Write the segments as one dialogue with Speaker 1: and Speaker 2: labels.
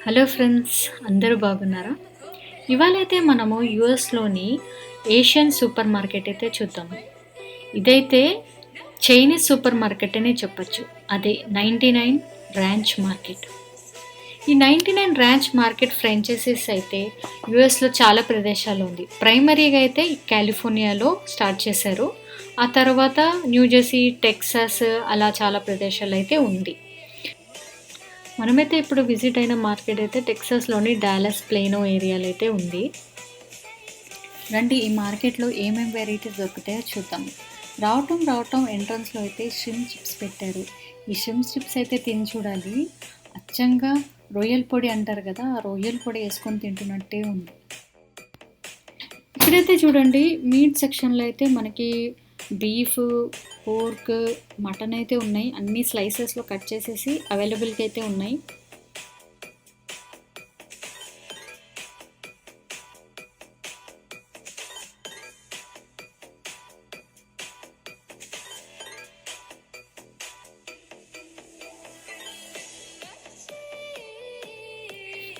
Speaker 1: Hello friends, అందరూ బాగున్నారా? ఇవాళైతే మనము యూఎస్‌లోని ఏషియన్ సూపర్ మార్కెట్ అయితే చూద్దాము. ఇదైతే చైనీస్ సూపర్ మార్కెట్ అనే చెప్పొచ్చు. అదే 99 ర్యాంచ్ మార్కెట్. ఈ 99 ర్యాంచ్ మార్కెట్ ఫ్రాంచైజీస్ అయితే యూఎస్‌లో చాలా ప్రదేశాల్లో ఉంది. ప్రైమరీగా అయితే కాలిఫోర్నియాలో స్టార్ట్ చేశారు. ఆ తర్వాత న్యూజెర్సీ, టెక్సాస్ అలా చాలా ప్రదేశాల్లో అయితే ఉంది. మనమైతే ఇప్పుడు విజిట్ అయిన మార్కెట్ అయితే టెక్సాస్‌లోని డాలస్ ప్లేనో ఏరియాలో అయితే ఉంది. రండి ఈ మార్కెట్‌లో ఏమేమి వెరైటీస్ దొరుకుతాయో చూద్దాం. రావటం ఎంట్రన్స్‌లో అయితే షింప్ చిప్స్ పెట్టారు. ఈ షింప్ చిప్స్ అయితే తిని చూడాలి. అచ్చంగా రొయ్యల పొడి అంటారు కదా, ఆ రొయ్యల పొడి వేసుకొని తింటున్నట్టే ఉంది. ఇక్కడైతే చూడండి మీట్ సెక్షన్‌లో అయితే మనకి బీఫ్, పోర్క్, మటన్ అయితే ఉన్నాయి. అన్ని స్లైసెస్‌లో కట్ చేసేసి అవైలబుల్‌గా అయితే ఉన్నాయి.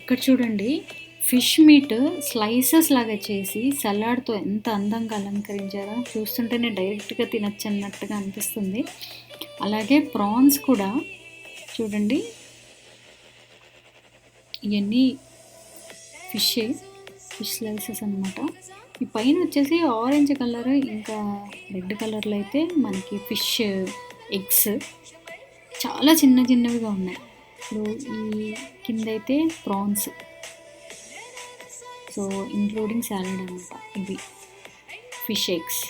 Speaker 1: ఇక్కడ చూడండి ఫిష్ మీట్ స్లైసెస్ లాగా చేసి సలాడ్తో ఎంత అందంగా అలంకరించారో చూస్తుంటేనే డైరెక్ట్గా తినచ్చు అన్నట్టుగా అనిపిస్తుంది. అలాగే ప్రాన్స్ కూడా చూడండి, ఇవన్నీ ఫిష్ స్లైసెస్ అనమాట. ఈ పైన వచ్చేసి ఆరెంజ్ కలర్ ఇంకా రెడ్ కలర్లో అయితే మనకి ఫిష్ ఎగ్స్ చాలా చిన్నవిగా ఉన్నాయి. ఇప్పుడు ఈ కింద అయితే ప్రాన్స్, సో ఇంక్లూడింగ్ సాలడ్ అనమాట. ఇవి ఫిష్ ఎగ్స్.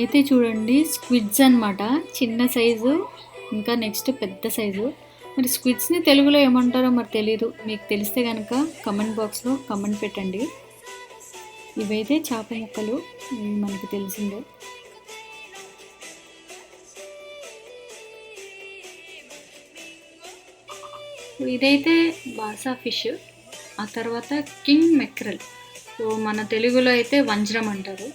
Speaker 1: అయితే చూడండి స్క్విడ్స్ అనమాట, చిన్న సైజు ఇంకా నెక్స్ట్ పెద్ద సైజు. మరి స్క్విడ్స్ని తెలుగులో ఏమంటారో మరి తెలీదు, మీకు తెలిస్తే కనుక కమెంట్ బాక్స్లో కమెంట్ పెట్టండి. ఇవైతే చేప ముక్కలు, మనకి తెలిసిందే. ఇదైతే బాసా ఫిష్, ఆ తర్వాత కింగ్ మెక్రల్, సో మన తెలుగులో అయితే వంజరం అంటారు.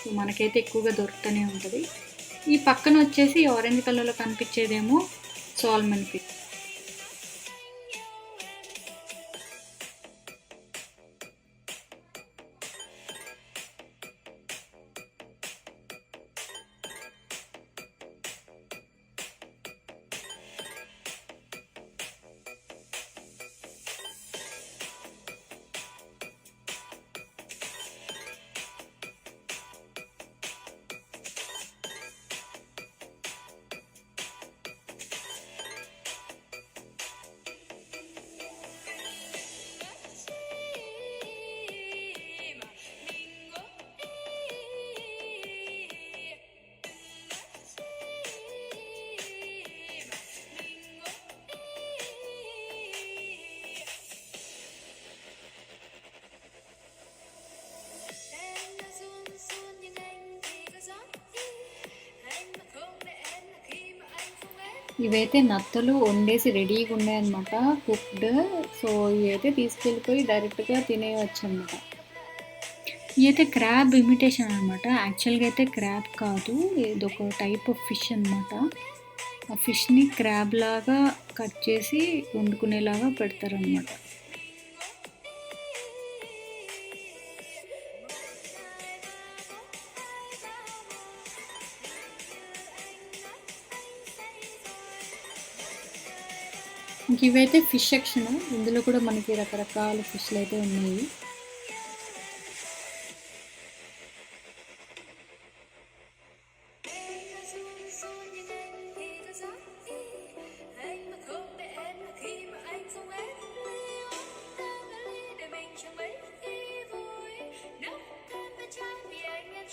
Speaker 1: సో మనకైతే ఎక్కువగా దొరుకుతూనే ఉంటుంది. ఈ పక్కన వచ్చేసి ఆరెంజ్ కలర్లో కనిపించేదేమో సాల్మన్ ఫిష్. ఇవైతే నత్తలు వండేసి రెడీగా ఉన్నాయన్నమాట, కుక్డ్. సో ఇవైతే తీసుకెళ్ళిపోయి డైరెక్ట్గా తినేయచ్చు అనమాట. ఇవైతే క్రాబ్ ఇమిటేషన్ అనమాట, యాక్చువల్గా అయితే క్రాబ్ కాదు, ఇదొక టైప్ ఆఫ్ ఫిష్ అనమాట. ఆ ఫిష్ని క్రాబ్ లాగా కట్ చేసి వండుకునేలాగా పెడతారనమాట. ఇంక ఇవైతే ఫిష్ సెక్షన్, ఇందులో కూడా మనకి రకరకాల ఫిష్లు అయితే ఉన్నాయి.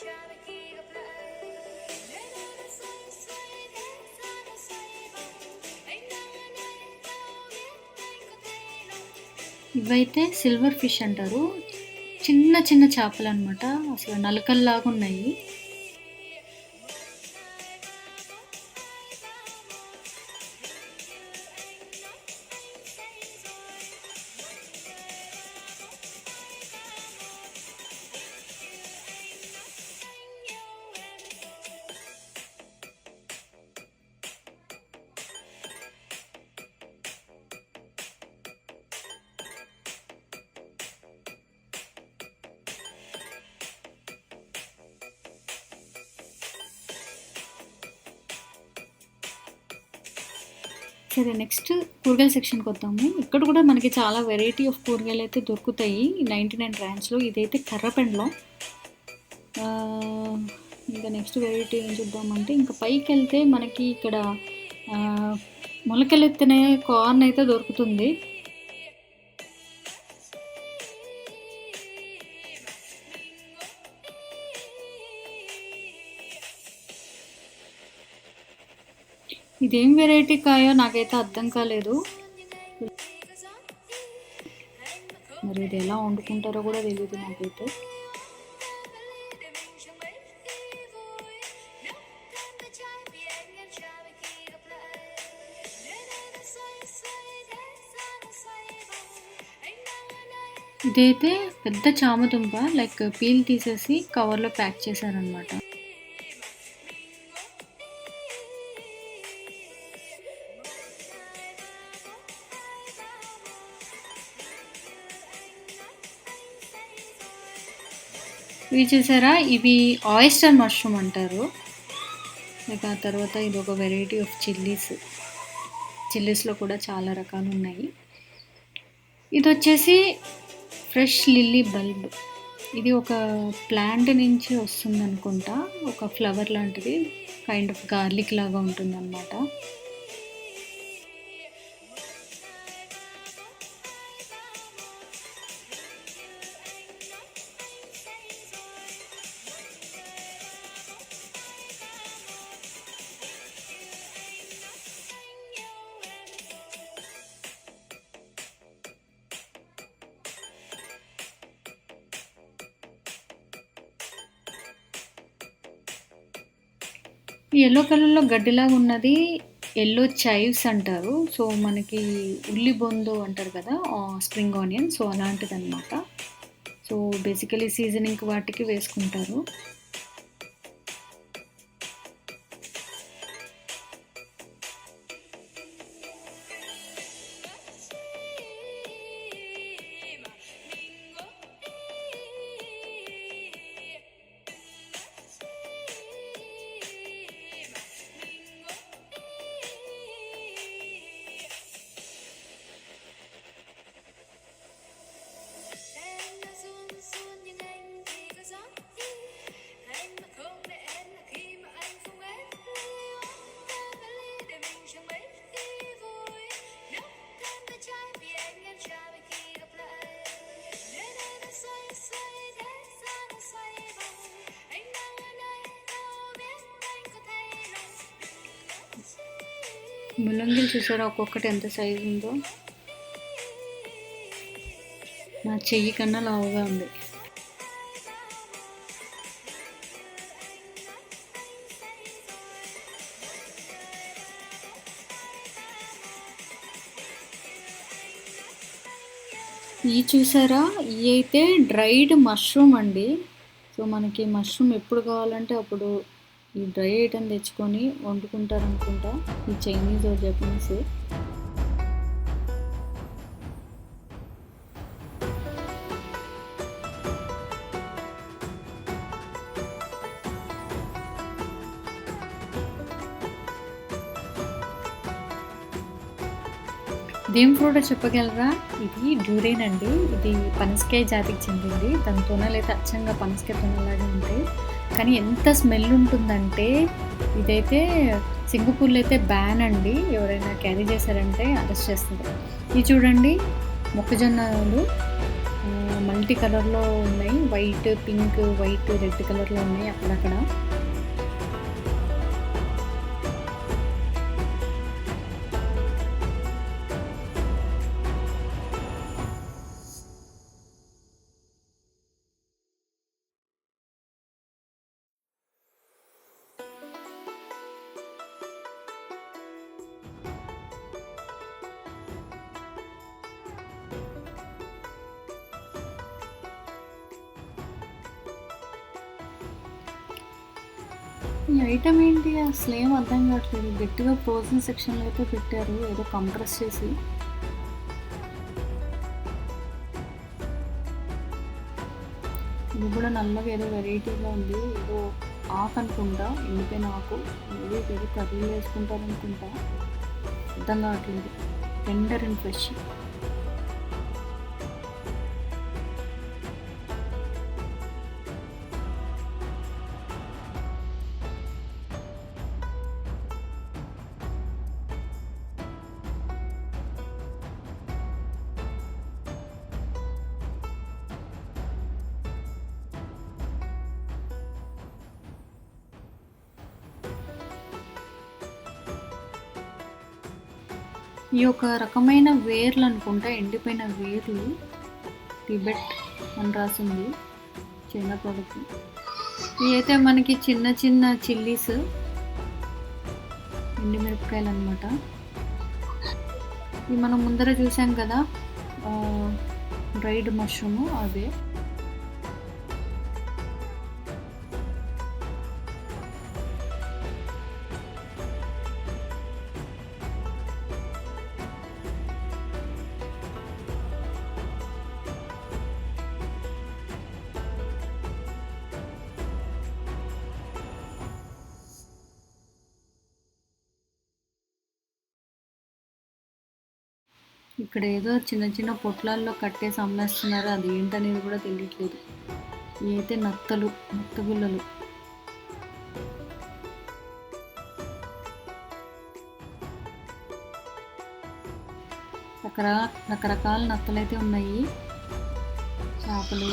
Speaker 2: Charlie
Speaker 1: ఇవైతే సిల్వర్ ఫిష్ అంటారు. చిన్న చిన్న చేపలు అనమాట, అసలు నలకల్లాగా ఉన్నాయి. సరే, నెక్స్ట్ కూరగాయల సెక్షన్కి వద్దాము. ఇక్కడ కూడా మనకి చాలా వెరైటీ ఆఫ్ కూరగాయలు అయితే దొరుకుతాయి 99 ర్యాంక్స్లో. ఇదైతే కర్రపెండలం. ఇంకా నెక్స్ట్ వెరైటీ ఏం చూద్దామంటే, ఇంకా పైకి వెళ్తే మనకి ఇక్కడ మొలకెలెత్తిన కార్న్ అయితే దొరుకుతుంది. ఇదేం వెరైటీ కాయో నాకైతే అర్థం కాలేదు. మరి ఇది ఎలా వండుకుంటారో కూడా తెలియదు నాకైతే. ఇదైతే పెద్ద చామదుంప, లైక్ పీల్ తీసేసి కవర్లో ప్యాక్ చేశారనమాట. ఇవి చూసారా, ఇవి ఆయిస్టర్ మష్రూమ్ అంటారు. ఇక ఆ తర్వాత ఇది ఒక వెరైటీ ఆఫ్ చిల్లీస్లో కూడా చాలా రకాలు ఉన్నాయి. ఇది వచ్చేసి ఫ్రెష్ లిల్లీ బల్బ్. ఇది ఒక ప్లాంట్ నుంచి వస్తుంది అనుకుంటా, ఒక ఫ్లవర్ లాంటిది, కైండ్ ఆఫ్ గార్లిక్ లాగా ఉంటుంది అన్నమాట. ఈ ఎల్లో కలర్లో గడ్డిలాగా ఉన్నది ఎల్లో చైవ్స్ అంటారు. సో మనకి ఉల్లి బొందు అంటారు కదా, స్ప్రింగ్ ఆనియన్, సో అలాంటిది అనమాట. సో బేసికలీ సీజనింగ్ వాటికి వేసుకుంటారు. ముల్లంగిలు చూసారా, ఒక్కొక్కటి ఎంత సైజు ఉందో. నా చెయ్యి కన్నా లావుగా ఉంది. ఈ చూసారా, ఇవి అయితే డ్రైడ్ మష్రూమ్ అండి. సో మనకి మష్రూమ్ ఎప్పుడు కావాలంటే అప్పుడు ఈ డ్రై ఐటమ్ తెచ్చుకొని వండుకుంటారు అనుకుంటా, ఈ చైనీస్ ఆర్ జపనీస్. దేం ఫ్రూట్ చెప్పగలరా? ఇది డ్యూరేన్ అండి. ఇది పనసకాయ జాతికి చెందింది. దాని తొనలు అయితే అచ్చంగా పనసకాయ తొనలాగా ఉంటాయి, కానీ ఎంత స్మెల్ ఉంటుందంటే, ఇదైతే సింగపూర్లో అయితే బ్యాన్ అండి. ఎవరైనా క్యారీ చేశారంటే అరెస్ట్ చేస్తుంది. ఇది చూడండి, మొక్కజొన్నలు మల్టీ కలర్లో ఉన్నాయి. వైట్, పింక్, వైట్, రెడ్ కలర్లో ఉన్నాయి అక్కడక్కడ. ఈ ఐటెమ్ ఏంటి అసలేం అర్థం కావట్లేదు. గట్టిగా ఫ్రోజన్ సెక్షన్‌లో అయితే పెట్టారు. ఏదో కంప్రెస్ చేసి. ఇది కూడా నల్లగా ఏదో వెరైటీగా ఉంది. ఏదో ఆకు అనుకుంటా. ఎండిపోయిన ఆకు. మేబీ ఏదో కర్రీలో వేసుకుంటారనుకుంటా. అర్థం కావట్లేదు. Tender and fresh. ఈ ఒక రకమైన వేర్లు అనుకుంటా. ఎండిపోయిన వేర్లు. టిబెట్ అని రాసింది. China product. ఇవి అయితే మనకి చిన్న చిన్న చిల్లీస్, ఎండిమిరపకాయలు అనమాట. ఇవి మనం ముందర చూసాం కదా, డ్రైడ్ మష్రూమ్ అవే. ఇక్కడ ఏదో చిన్న చిన్న పొట్లాల్లో కట్టేసి అమ్మేస్తున్నారు. అది ఏంటనేది కూడా తెలియట్లేదు. ఇవి అయితే నత్తలు, నత్తగుల్లలు. రకరకాల నత్తలు అయితే ఉన్నాయి. చేపలు.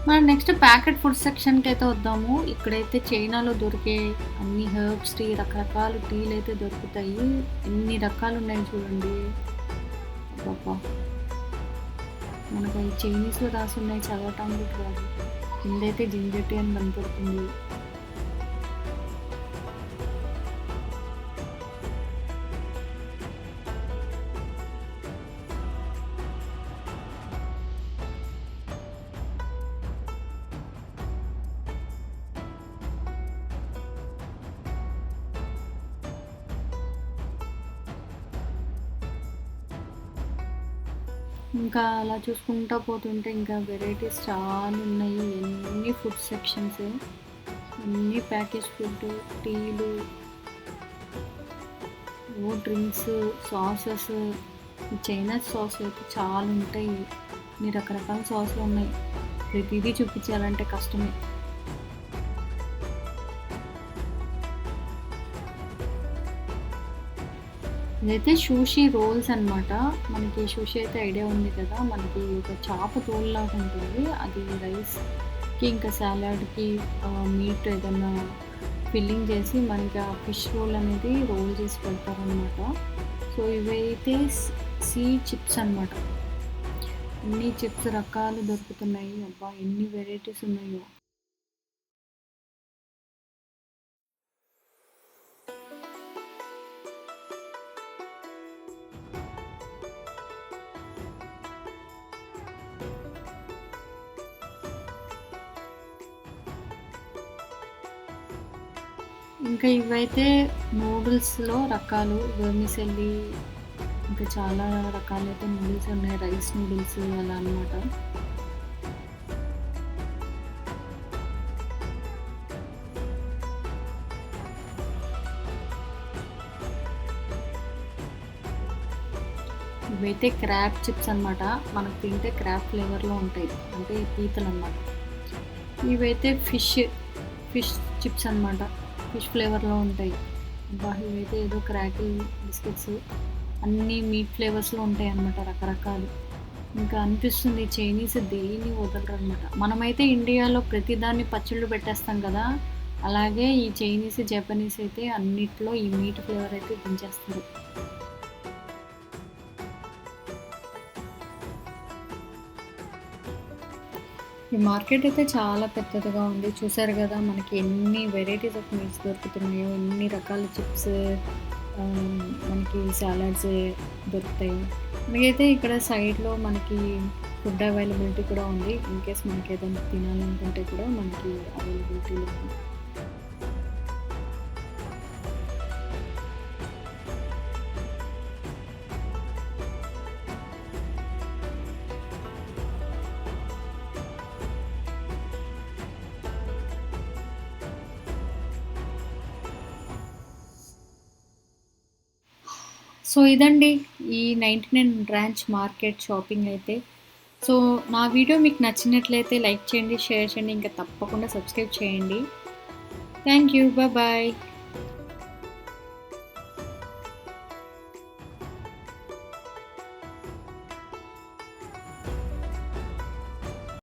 Speaker 1: మనం నెక్స్ట్ ప్యాకెట్ ఫుడ్ సెక్షన్కి అయితే వద్దాము. ఇక్కడైతే చైనాలో దొరికే అన్ని హెర్బ్స్ టీ, రకరకాల టీలు అయితే దొరుకుతాయి. ఎన్ని రకాలు ఉన్నాయి చూడండి. బాబా, మనకు అవి చైనీస్లో రాసి ఉన్నాయి, చదవటం కూడా రాదు. కిందైతే జింజర్ టీ అని కనపడుతుంది. ఇంకా అలా చూసుకుంటా పోతుంటే ఇంకా వెరైటీస్ చాలా ఉన్నాయి. ఎన్ని ఫుడ్ సెక్షన్స్, అన్ని ప్యాకేజ్ ఫుడ్, టీలు, డ్రింక్స్, సాసెస్. చైనా సాస్ అయితే చాలా ఉంటాయి. ఇన్ని రకరకాల సాసులు ఉన్నాయి. ప్రతిదీ చూపించాలంటే కష్టమే. ఇదైతే షూషీ రోల్స్ అనమాట. మనకి షూషీ అయితే ఐడియా ఉంది కదా! మనకి ఒక చేప తోలులాగా ఉంటుంది. అది రైస్‌కి ఇంకా సాలడ్‌కి మీట్ ఏదన్నా ఫిల్లింగ్ చేసి మనకి ఆ ఫిష్ రోల్ అనేది రోల్ చేసి పెడతారనమాట. సో, ఇవైతే సీ చిప్స్ అనమాట. ఎన్ని చిప్స్ రకాలు దొరుకుతున్నాయి. అబ్బా! ఎన్ని వెరైటీస్ ఉన్నాయో. ఇంకా ఇవైతే నూడిల్స్‌లో రకాలు వెర్మిసెల్లి ఇంకా చాలా రకాలైతే నూడిల్స్ ఉన్నాయి. రైస్ నూడిల్స్ అలా అనమాట. ఇవైతే క్రాబ్ చిప్స్ అనమాట. మనకు తింటే క్రాబ్ ఫ్లేవర్‌లో ఉంటాయి. అంటే పీతలనమాట. ఇవైతే ఫిష్ చిప్స్ అనమాట. ఫిష్ ఫ్లేవర్‌లో ఉంటాయి. అబ్బా! ఇవైతే ఏదో క్రాకిల్ బిస్కెట్స్ అన్నీ మీట్ ఫ్లేవర్స్‌లో ఉంటాయన్నమాట రకరకాలు. ఇంకా అనిపిస్తుంది చైనీస్ దేన్ని వదలరనమాట. మనమైతే ఇండియాలో ప్రతిదాన్ని పచ్చళ్ళు పెట్టేస్తాం కదా! అలాగే ఈ చైనీస్, జపనీస్ అయితే అన్నిట్లో ఈ మీట్ ఫ్లేవర్ అయితే దించేస్తారు. ఈ మార్కెట్ అయితే చాలా పెద్దదిగా ఉంది. చూసారు గదా! మనకి ఎన్ని వెరైటీస్ ఆఫ్ మీట్స్ దొరుకుతున్నాయో, ఎన్ని రకాల చిప్స్ మనకి సాలడ్స్ దొరుకుతాయి. మనకైతే ఇక్కడ సైడ్‌లో మనకి ఫుడ్ అవైలబిలిటీ కూడా ఉంది. ఇన్‌కేస్ మనకేదైనా తినాలనుకుంటే కూడా మనకి అవైలబిలిటీలో ఉంది. సో, ఇదండి ఈ 99 బ్రాంచ్ మార్కెట్ షాపింగ్ అయితే. సో, నా వీడియో మీకు నచ్చినట్లయితే లైక్ చేయండి, షేర్ చేయండి, ఇంకా తప్పకుండా సబ్స్క్రైబ్ చేయండి. Thank you. బాయ్.